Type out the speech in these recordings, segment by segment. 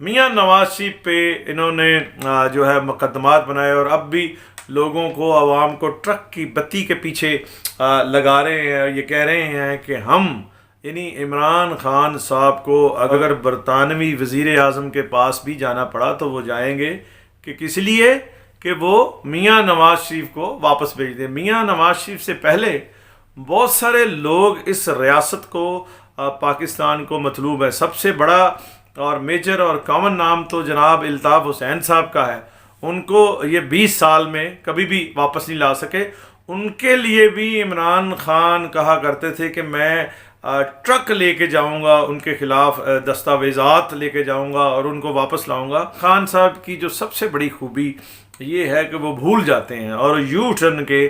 میاں نواز شریف پہ انہوں نے جو ہے مقدمات بنائے اور اب بھی لوگوں کو، عوام کو ٹرک کی بتی کے پیچھے لگا رہے ہیں. یہ کہہ رہے ہیں کہ ہم یعنی عمران خان صاحب کو اگر برطانوی وزیر اعظم کے پاس بھی جانا پڑا تو وہ جائیں گے کہ کس لیے کہ وہ میاں نواز شریف کو واپس بھیج دیں. میاں نواز شریف سے پہلے بہت سارے لوگ اس ریاست کو، پاکستان کو مطلوب ہے. سب سے بڑا اور میجر اور کامن نام تو جناب الطاف حسین صاحب کا ہے. ان کو یہ 20 سال میں کبھی بھی واپس نہیں لا سکے. ان کے لیے بھی عمران خان کہا کرتے تھے کہ میں ٹرک لے کے جاؤں گا، ان کے خلاف دستاویزات لے کے جاؤں گا اور ان کو واپس لاؤں گا. خان صاحب کی جو سب سے بڑی خوبی یہ ہے کہ وہ بھول جاتے ہیں اور یو ٹرن کے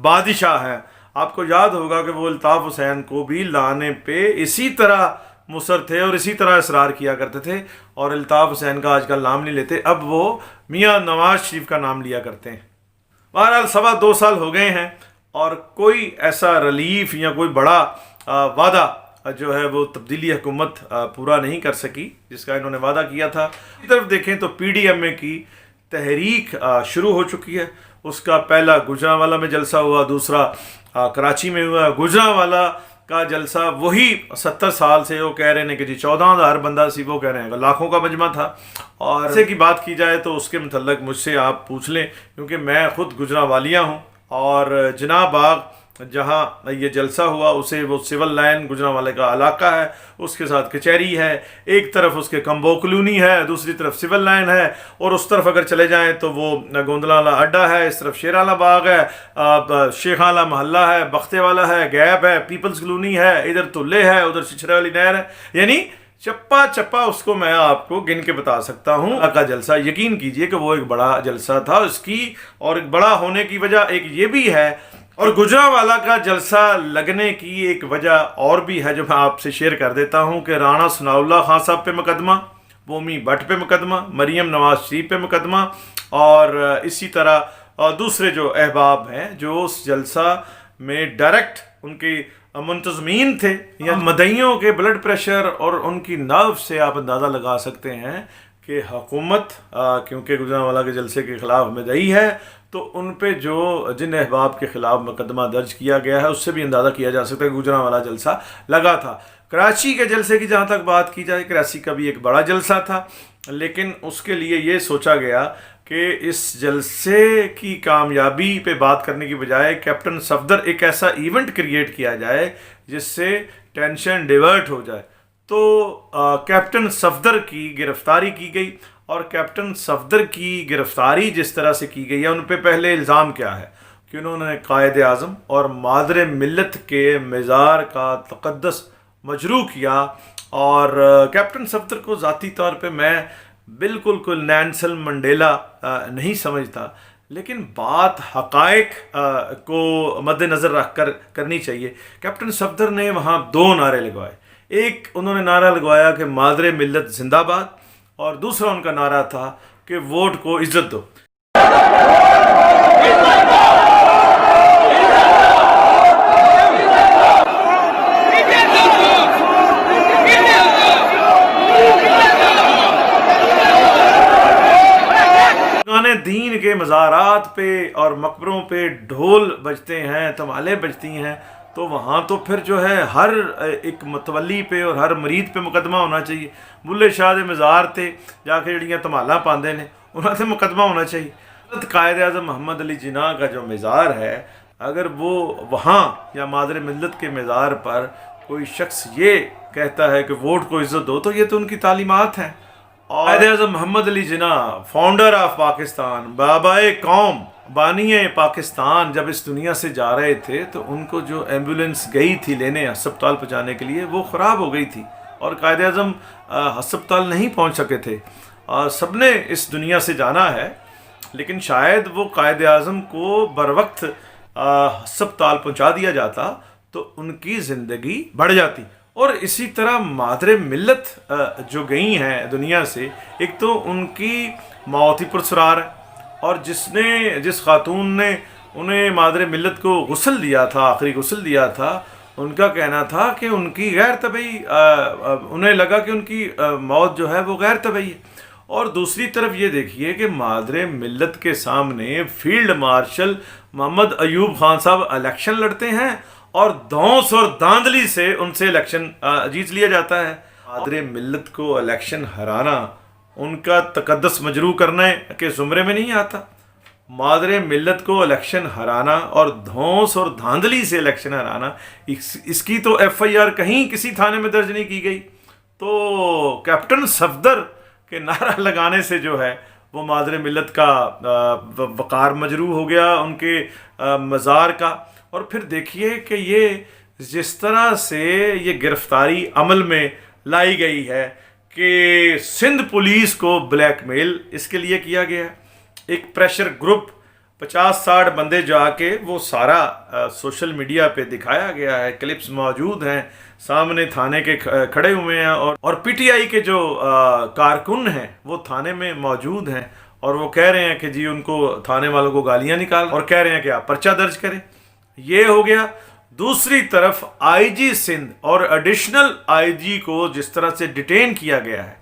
بادشاہ ہیں. آپ کو یاد ہوگا کہ وہ الطاف حسین کو بھی لانے پہ اسی طرح مصر تھے اور اسی طرح اصرار کیا کرتے تھے، اور الطاف حسین کا آج کل نام نہیں لیتے، اب وہ میاں نواز شریف کا نام لیا کرتے ہیں. بہرحال 2.25 سال ہو گئے ہیں اور کوئی ایسا ریلیف یا کوئی بڑا وعدہ جو ہے وہ تبدیلی حکومت پورا نہیں کر سکی جس کا انہوں نے وعدہ کیا تھا. اس طرف دیکھیں تو پی ڈی ایم اے کی تحریک شروع ہو چکی ہے. اس کا پہلا گجرانوالہ میں جلسہ ہوا، دوسرا کراچی میں ہوا. گجرانوالہ کا جلسہ وہی 70 سال سے وہ کہہ رہے ہیں کہ جی 14,000 بندہ سی، وہ کہہ رہے ہیں کہ لاکھوں کا مجمع تھا. اور جلسے کی بات کی جائے تو اس کے متعلق مجھ سے آپ پوچھ لیں، کیونکہ میں خود گجرانوالیہ ہوں. اور جناح باغ جہاں یہ جلسہ ہوا اسے وہ سول لائن گجرانوالے کا علاقہ ہے، اس کے ساتھ کچہری ہے، ایک طرف اس کے کمبو کلونی ہے، دوسری طرف سول لائن ہے، اور اس طرف اگر چلے جائیں تو وہ گوندلالہ اڈا ہے، اس طرف شیرانہ باغ ہے، شیخانہ محلہ ہے، بختے والا ہے، گیپ ہے، پیپلز کلونی ہے، ادھر تلے ہے، ادھر چھچھرے والی نہر ہے. یعنی چپا چپا اس کو میں آپ کو گن کے بتا سکتا ہوں. کا جلسہ یقین کیجئے کہ وہ ایک بڑا جلسہ تھا. اس کی اور ایک بڑا ہونے کی وجہ ایک یہ بھی ہے، اور گجرانوالہ کا جلسہ لگنے کی ایک وجہ اور بھی ہے جو میں آپ سے شیئر کر دیتا ہوں کہ رانا ثناء اللہ خان صاحب پہ مقدمہ، بومی بٹ پہ مقدمہ، مریم نواز شریف پہ مقدمہ، اور اسی طرح دوسرے جو احباب ہیں جو اس جلسہ میں ڈائریکٹ ان کی منتظمین تھے، یا مدعیوں کے بلڈ پریشر اور ان کی نرو سے آپ اندازہ لگا سکتے ہیں کہ حکومت کیونکہ گجرانوالہ کے جلسے کے خلاف مدعی ہے تو ان پہ جن احباب کے خلاف مقدمہ درج کیا گیا ہے اس سے بھی اندازہ کیا جا سکتا ہے کہ گجرانوالہ جلسہ لگا تھا. کراچی کے جلسے کی جہاں تک بات کی جائے، کراچی کا بھی ایک بڑا جلسہ تھا، لیکن اس کے لیے یہ سوچا گیا کہ اس جلسے کی کامیابی پہ بات کرنے کی بجائے کیپٹن صفدر ایک ایسا ایونٹ کریٹ کیا جائے جس سے ٹینشن ڈیورٹ ہو جائے. تو کیپٹن صفدر کی گرفتاری کی گئی، اور کیپٹن صفدر کی گرفتاری جس طرح سے کی گئی ہے ان پہ پہلے الزام کیا ہے کہ انہوں نے قائد اعظم اور مادر ملت کے مزار کا تقدس مجروح کیا. اور کیپٹن صفدر کو ذاتی طور پہ میں بالکل کوئی نیلسن منڈیلا نہیں سمجھتا، لیکن بات حقائق کو مد نظر رکھ کر کرنی چاہیے. کیپٹن صفدر نے وہاں 2 نعرے لگوائے. ایک انہوں نے نعرہ لگوایا کہ مادر ملت زندہ باد، اور دوسرا ان کا نعرہ تھا کہ ووٹ کو عزت دو. دین کے مزارات پہ اور مقبروں پہ ڈھول بجتے ہیں، تمالے بجتی ہیں، تو وہاں تو پھر جو ہے ہر ایک متولی پہ اور ہر مرید پہ مقدمہ ہونا چاہیے. بلے شاہ دے مزار تے جا کے جڑیاں تمالا پاندے نے انہاں تے مقدمہ ہونا چاہیے. قائد اعظم محمد علی جناح کا جو مزار ہے، اگر وہ وہاں یا مادر ملت کے مزار پر کوئی شخص یہ کہتا ہے کہ ووٹ کو عزت دو، تو یہ تو ان کی تعلیمات ہیں. قائد اعظم محمد علی جناح، فاؤنڈر آف پاکستان، بابائے قوم، بانی پاکستان، جب اس دنیا سے جا رہے تھے تو ان کو جو ایمبولینس گئی تھی لینے ہسپتال پہنچانے کے لیے وہ خراب ہو گئی تھی، اور قائد اعظم ہسپتال نہیں پہنچ سکے تھے. سب نے اس دنیا سے جانا ہے، لیکن شاید وہ قائد اعظم کو بر وقت ہسپتال پہنچا دیا جاتا تو ان کی زندگی بڑھ جاتی. اور اسی طرح مادر ملت جو گئی ہیں دنیا سے، ایک تو ان کی موت ہی پرسرار ہے، اور جس خاتون نے انہیں مادر ملت کو غسل دیا تھا، آخری غسل دیا تھا، ان کا کہنا تھا کہ ان کی غیر طبعی انہیں لگا کہ ان کی موت جو ہے وہ غیر طبعی ہے. اور دوسری طرف یہ دیکھیے کہ مادر ملت کے سامنے فیلڈ مارشل محمد ایوب خان صاحب الیکشن لڑتے ہیں اور دھونس اور دھاندلی سے ان سے الیکشن جیت لیا جاتا ہے. مادر ملت کو الیکشن ہرانا ان کا تقدس مجروح کرنے کے زمرے میں نہیں آتا. مادر ملت کو الیکشن ہرانا اور دھونس اور دھاندلی سے الیکشن ہرانا، اس کی تو ایف آئی آر کہیں کسی تھانے میں درج نہیں کی گئی. تو کیپٹن صفدر کے نعرہ لگانے سے جو ہے وہ مادر ملت کا وقار مجروح ہو گیا، ان کے مزار کا. اور پھر دیکھیے کہ یہ جس طرح سے یہ گرفتاری عمل میں لائی گئی ہے کہ سندھ پولیس کو بلیک میل اس کے لیے کیا گیا ہے. ایک پریشر گروپ 50-60 بندے جا کے وہ سارا سوشل میڈیا پہ دکھایا گیا ہے، کلپس موجود ہیں، سامنے تھانے کے کھڑے ہوئے ہیں، اور پی ٹی آئی کے جو کارکن ہیں وہ تھانے میں موجود ہیں اور وہ کہہ رہے ہیں کہ جی ان کو تھانے والوں کو گالیاں نکال اور کہہ رہے ہیں کہ آپ پرچہ درج کریں. یہ ہو گیا. دوسری طرف آئی جی سندھ اور ایڈیشنل آئی جی کو جس طرح سے ڈیٹین کیا گیا ہے،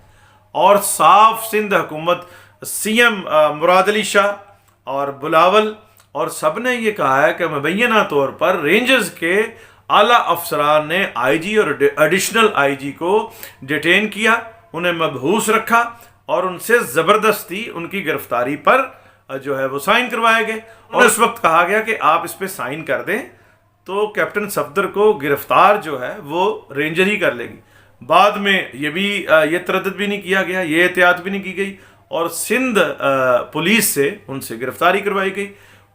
اور صاف سندھ حکومت سی ایم مراد علی شاہ اور بلاول اور سب نے یہ کہا ہے کہ مبینہ طور پر رینجرز کے اعلیٰ افسران نے آئی جی اور ایڈیشنل آئی جی کو ڈیٹین کیا، انہیں مبہوث رکھا اور ان سے زبردستی ان کی گرفتاری پر جو ہے وہ سائن کروائے گئے. اور اس وقت کہا گیا کہ آپ اس پہ سائن کر دیں تو کیپٹن صفدر کو گرفتار جو ہے وہ رینجر ہی کر لے گی. بعد میں یہ تردد بھی نہیں کیا گیا، یہ احتیاط بھی نہیں کی گئی اور سندھ پولیس سے ان سے گرفتاری کروائی گئی.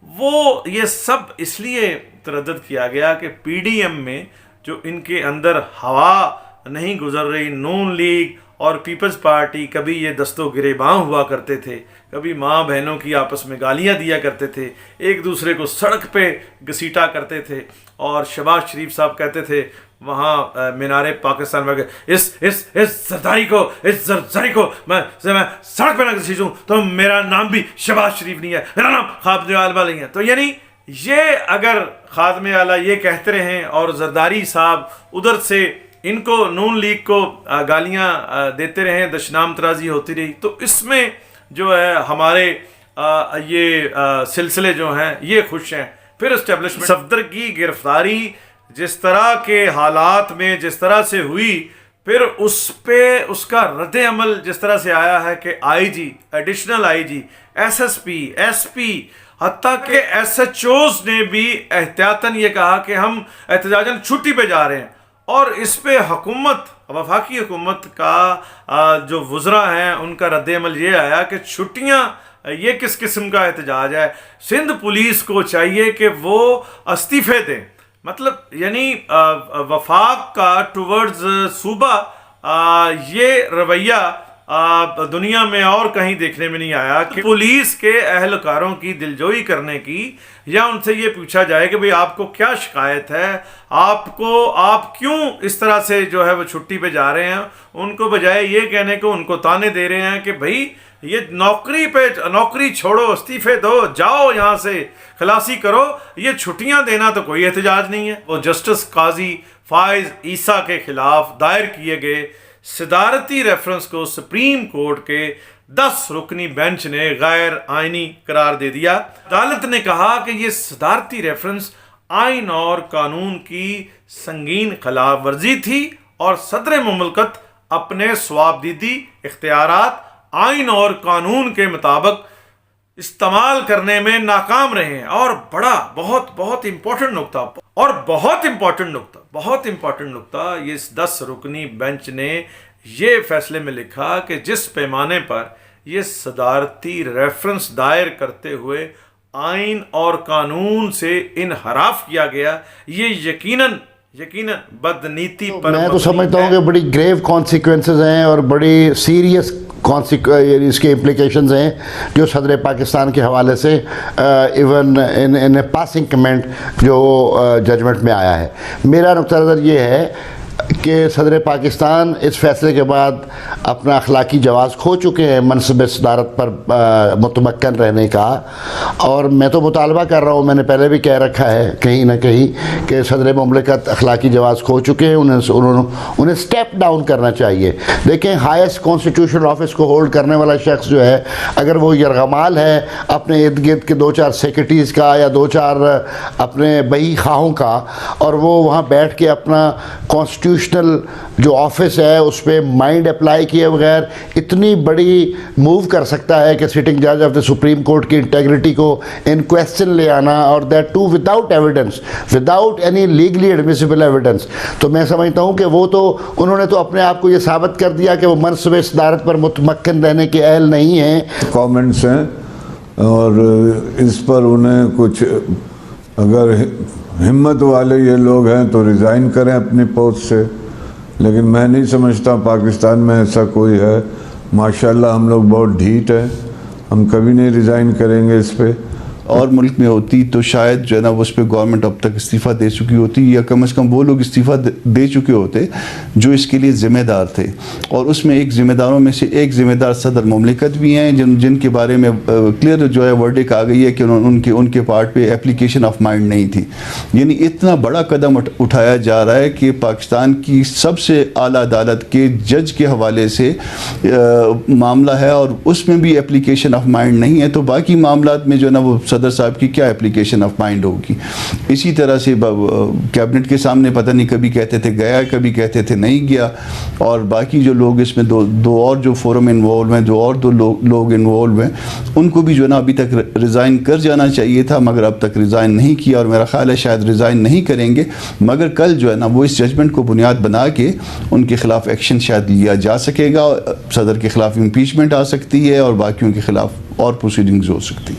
وہ یہ سب اس لیے تردد کیا گیا کہ پی ڈی ایم میں جو ان کے اندر ہوا نہیں گزر رہی، نون لیگ اور پیپلز پارٹی کبھی یہ دستوں گریباں ہوا کرتے تھے، کبھی ماں بہنوں کی آپس میں گالیاں دیا کرتے تھے، ایک دوسرے کو سڑک پہ گھسیٹا کرتے تھے، اور شہباز شریف صاحب کہتے تھے وہاں مینار پاکستان میں اس زرداری کو میں سڑک پہ نہ گھسیٹوں تو میرا نام بھی شہباز شریف نہیں ہے، میرا نام خادم اعلیٰ نہیں ہے. تو یعنی یہ اگر خادم اعلیٰ یہ کہتے رہیں اور زرداری صاحب ادھر سے ان کو نون لیگ کو گالیاں دیتے رہیں، دشنام ترازی ہوتی رہی، تو اس میں جو ہے ہمارے یہ سلسلے جو ہیں یہ خوش ہیں. پھر اسٹیبلشمنٹ صفدر کی گرفتاری جس طرح کے حالات میں جس طرح سے ہوئی، پھر اس پہ اس کا رد عمل جس طرح سے آیا ہے کہ I G, additional I G, S S P, S P, حتیٰ کہ ایس ایچ اوز نے بھی احتیاطاً یہ کہا کہ ہم احتجاجاً چھٹی پہ جا رہے ہیں. اور اس پہ حکومت، وفاقی حکومت کا جو وزراء ہیں ان کا رد عمل یہ آیا کہ چھٹیاں یہ کس قسم کا احتجاج ہے، سندھ پولیس کو چاہیے کہ وہ استعفے دیں. مطلب یعنی وفاق کا ٹورڈز صوبہ یہ رویہ دنیا میں اور کہیں دیکھنے میں نہیں آیا کہ پولیس کے اہلکاروں کی دلجوئی کرنے کی، یا ان سے یہ پوچھا جائے کہ بھئی آپ کو کیا شکایت ہے، آپ کیوں اس طرح سے جو ہے وہ چھٹی پہ جا رہے ہیں. ان کو بجائے یہ کہنے کو ان کو تانے دے رہے ہیں کہ بھئی یہ نوکری چھوڑو، استعفے دو، جاؤ یہاں سے، خلاصی کرو. یہ چھٹیاں دینا تو کوئی احتجاج نہیں ہے. وہ جسٹس قاضی فائز عیسیٰ کے خلاف دائر کیے گئے صدارتی ریفرنس کو سپریم کورٹ کے 10 رکنی بینچ نے غیر آئینی قرار دے دیا. عدالت نے کہا کہ یہ صدارتی ریفرنس آئین اور قانون کی سنگین خلاف ورزی تھی اور صدر مملکت اپنے صوابدیدی اختیارات آئین اور قانون کے مطابق استعمال کرنے میں ناکام رہے ہیں. اور بہت امپورٹنٹ نقطہ یہ 10 رکنی بینچ نے یہ فیصلے میں لکھا کہ جس پیمانے پر یہ صدارتی ریفرنس دائر کرتے ہوئے آئین اور قانون سے انحراف کیا گیا، یہ یقیناً بدنیتی پر میں تو سمجھتا ہوں کہ بڑی گریو کانسیکوینسز ہیں اور بڑی سیریس اس کے امپلیکیشنز ہیں جو صدر پاکستان کے حوالے سے ایون ان پاسنگ کمنٹ جو ججمنٹ میں آیا ہے. میرا نقطہ نظر یہ ہے کہ صدر پاکستان اس فیصلے کے بعد اپنا اخلاقی جواز کھو چکے ہیں منصب صدارت پر متمکن رہنے کا، اور میں تو مطالبہ کر رہا ہوں، میں نے پہلے بھی کہہ رکھا ہے کہیں نہ کہیں کہ صدر مملکت اخلاقی جواز کھو چکے ہیں، انہیں سٹیپ ڈاؤن کرنا چاہیے۔ دیکھیں ہائیسٹ کانسٹیٹیوشنل آفس کو ہولڈ کرنے والا شخص جو ہے، اگر وہ یرغمال ہے اپنے ارد گرد کے 2-4 سیکرٹریز کا یا 2-4 اپنے بہی خواہوں کا، اور وہ وہاں بیٹھ کے اپنا کانسٹیٹیوشنل جو آفس ہے اس پہ مائنڈ اپلائی کیے بغیر اتنی بڑی موو کر سکتا ہے کہ سٹنگ جج آف دا سپریم کورٹ کی انٹیگریٹی کو ان کویسچن لے آنا، اور that too without evidence, without any legally admissible evidence, تو میں سمجھتا ہوں کہ وہ تو انہوں نے تو اپنے آپ کو یہ ثابت کر دیا کہ وہ منصب صدارت پر متمکن رہنے کے اہل نہیں ہیں۔ کامنٹس ہیں اور اس پر انہیں کچھ اگر ہمت والے یہ لوگ ہیں تو ریزائن کریں اپنی پوسٹ سے، لیکن میں نہیں سمجھتا پاکستان میں ایسا کوئی ہے۔ ماشاءاللہ ہم لوگ بہت ڈھیٹ ہیں، ہم کبھی نہیں ریزائن کریں گے اس پہ۔ اور ملک میں ہوتی تو شاید جو ہے نا اس پہ گورنمنٹ اب تک استعفیٰ دے چکی ہوتی، یا کم از کم وہ لوگ استعفیٰ دے چکے ہوتے جو اس کے لیے ذمہ دار تھے، اور اس میں ایک ذمہ داروں میں سے ایک ذمہ دار صدر مملکت بھی ہیں، جن کے بارے میں کلیئر جو ہے ورڈک آ گئی ہے کہ ان کے پارٹ پہ اپلیکیشن آف مائنڈ نہیں تھی۔ یعنی اتنا بڑا قدم اٹھایا جا رہا ہے کہ پاکستان کی سب سے اعلیٰ عدالت کے جج کے حوالے سے معاملہ ہے، اور اس میں بھی اپلیکیشن آف مائنڈ نہیں ہے، تو باقی معاملات میں جو ہے نا وہ صدر صاحب کی کیا اپلیکیشن آف مائنڈ ہوگی۔ اسی طرح سے کیبنٹ کے سامنے پتہ نہیں کبھی کہتے تھے گیا، کبھی کہتے تھے نہیں گیا، اور باقی جو لوگ اس میں دو اور جو فورم انوالو ہیں، دو لوگ انوالو ہیں، ان کو بھی جو ہے نا ابھی تک ریزائن کر جانا چاہیے تھا، مگر اب تک ریزائن نہیں کیا، اور میرا خیال ہے شاید ریزائن نہیں کریں گے، مگر کل جو ہے نا وہ اس ججمنٹ کو بنیاد بنا کے ان کے خلاف ایکشن شاید لیا جا سکے گا، صدر کے خلاف امپیچمنٹ آ سکتی ہے، اور باقیوں کے خلاف اور پروسیڈنگز ہو سکتی ہیں۔